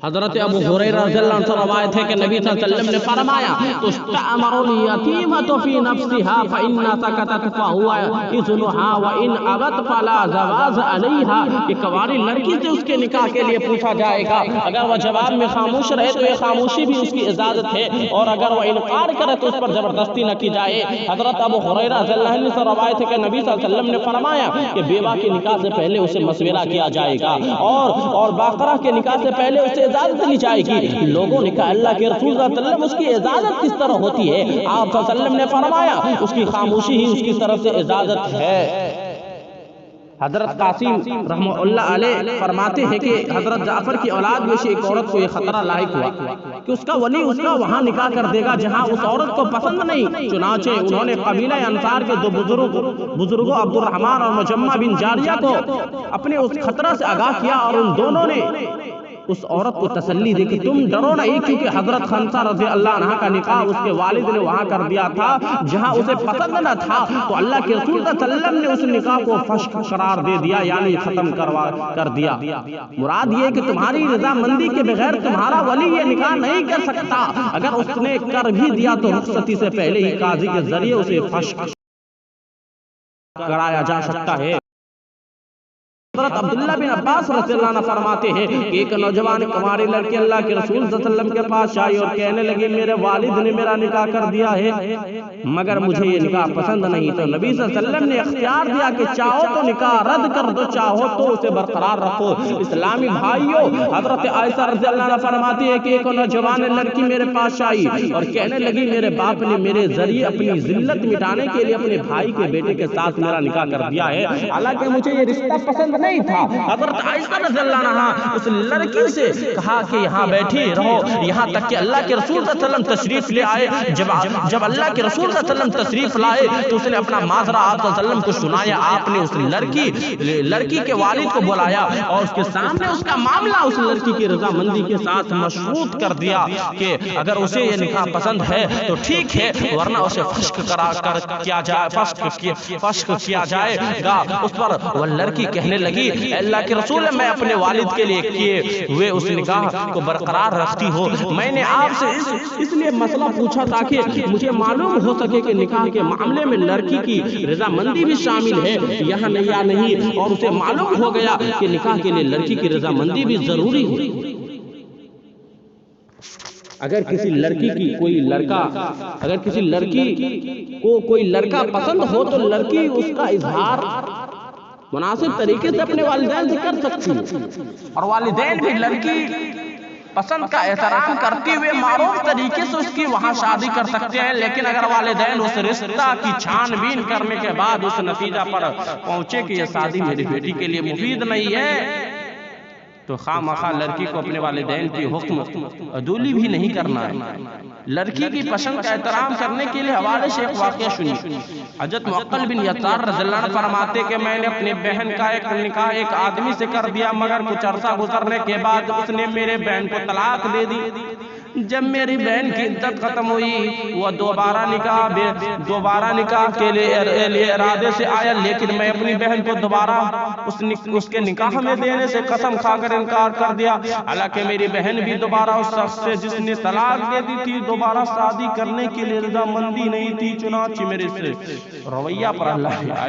حضرت ابو ہریرہ رضی اللہ عنہ سے روایت ہے کہ نبی صلی اللہ علیہ وسلم نے فرمایا تستعمر الیتیمۃ فی نفسها فإن سکتت فهو اذنها وإن ابت فلا زواج علیہا، کہ کواری لڑکی سے اس کے نکاح کے لیے پوچھا جائے گا، اگر وہ جواب میں خاموش رہے تو یہ خاموشی بھی اس کی اجازت ہے، اور اگر وہ انکار کرے تو اس پر زبردستی نہ کی جائے۔ حضرت ابو ہریرہ رضی اللہ عنہ سے روایت ہے کہ نبی صلی اللہ علیہ وسلم نے فرمایا کہ بیوہ کے نکاح سے پہلے اسے مشورہ کیا جائے گا، اور باقرہ کے نکاح سے پہلے اسے اجازت لی جائے گی۔ لوگوں نے کہا اللہ کے رسول صلی اللہ علیہ وسلم اس کی اجازت کس طرح ہوتی ہے؟ آپ صلی اللہ علیہ وسلم نے فرمایا اس کی خاموشی ہی اس کی طرف سے اجازت ہے۔ حضرت قاسم رحمہ اللہ علیہ فرماتے ہیں کہ حضرت جعفر کی اولاد میں سے ایک عورت کو یہ خطرہ لاحق ہوا کہ اس کا ولی اس کا وہاں نکاح کر دے گا جہاں اس عورت کو پسند نہیں، چنانچہ انہوں نے قبیلہ انصار کے دو بزرگوں عبد الرحمن اور مجمع بن جاریہ کو اپنے اس خطرہ سے آگاہ کیا، اور ان دونوں نے اس عورت کو تسلی دی کہ تم ڈرو نہیں، کیونکہ حضرت خنسہ رضی اللہ عنہ کا نکاح اس کے والد نے وہاں کر دیا تھا جہاں اسے پسند نہ تھا، تو اللہ کے رسول صلی اللہ علیہ وسلم نے اس نکاح کو فسخ قرار دے دیا، یعنی ختم کر دیا۔ مراد یہ کہ تمہاری رضامندی کے بغیر تمہارا ولی یہ نکاح نہیں کر سکتا، اگر اس نے کر بھی دیا تو رخصتی سے پہلے ہی قاضی کے ذریعے اسے فسخ کرایا جا سکتا ہے۔ حضرت عبداللہ بن عباس رضی اللہ عنہ فرماتے ہیں کہ ایک نوجوان کماری لڑکی اللہ کے رسول صلی اللہ علیہ وسلم کے پاس آئی اور کہنے لگی میرے والد نے میرا نکاح کر دیا ہے مگر مجھے یہ نکاح پسند نہیں، تو نبی صلی اللہ علیہ وسلم نے اختیار دیا کہ چاہو تو نکاح رد کر دو، چاہو تو اسے برقرار رکھو۔ اسلامی بھائیوں، حضرت عائشہ رضی اللہ عنہ فرماتی ہے کہ ایک نوجوان لڑکی میرے پاس آئی اور کہنے لگی میرے باپ نے میرے ذریعے اپنی ذلت مٹانے کے لیے اپنے بھائی کے بیٹے کے ساتھ میرا نکاح کر دیا ہے، حالانکہ مجھے یہ رشتہ پسند نہیں تھا۔ حضرت عائشہ رضی اللہ عنہ اس لڑکی سے کہا کہ یہاں بیٹھی رہو یہاں تک کہ اللہ کے رسول صلی اللہ علیہ وسلم تشریف لے آئے۔ جب اللہ کے رسول صلی اللہ علیہ وسلم تشریف لائے تو اس نے اپنا معذرہ آپ صلی اللہ علیہ وسلم کو سنایا۔ آپ نے اس لڑکی کے والد کو بلایا اور اس کے سامنے اس کا معاملہ اس لڑکی کی رضامندی کے ساتھ مشروط کر دیا کہ اگر اسے یہ نکاح پسند ہے تو ٹھیک ہے، ورنہ اسے فسخ کیا جائے گا۔ اس پر وہ لڑکی کہنے لگی اللہ کے رسول میں اپنے والد کے لیے کیے ہوئے اس نکاح کو برقرار رکھتی ہوں۔ میں نے آپ سے اس لیے مسئلہ پوچھا تاکہ مجھے معلوم ہو سکے کہ نکاح کے معاملے میں لڑکی کی رضامندی بھی شامل ہے یا نہیں، اور اسے معلوم ہو گیا کہ نکاح کے لیے لڑکی کی رضامندی بھی ضروری ہے۔ اگر کسی لڑکی کو کوئی لڑکا پسند ہو تو لڑکی اس کا اظہار مناسب طریقے سے اپنے والدین سے کر سکتی ہے، اور والدین بھی لڑکی پسند کا احترام کرتے ہوئے معروف طریقے سے اس کی وہاں شادی کر سکتے ہیں۔ لیکن اگر والدین اس رشتہ کی چھان بین کرنے کے بعد اس نتیجہ پر پہنچے کہ یہ شادی میری بیٹی کے لیے مفید نہیں ہے تو خواہ لڑکی کو اپنے والدین کی حکم عدولی بھی نہیں کرنا ہے۔ لڑکی کی پسند کا احترام کرنے کے لیے حوالے سے ایک واقعہ سنیے۔ حضرت معقل بن یسار رضی اللہ عنہ فرماتے کہ میں نے اپنی بہن کا ایک نکاح ایک آدمی سے کر دیا، مگر کچھ عرصہ گزرنے کے بعد اس نے میرے بہن کو طلاق دے دی۔ جب میری بہن کی عدت ختم ہوئی وہ دوبارہ نکاح کے لیے ارادے سے آیا، لیکن میں اپنی بہن کو دوبارہ اس کے نکاح میں دینے سے قسم کھا کر انکار کر دیا، حالانکہ میری بہن بھی دوبارہ اس شخص سے جس نے طلاق دے دی تھی دوبارہ شادی کرنے کے لیے رضامندی نہیں تھی۔ چنانچہ میرے اس رویہ پر اللہ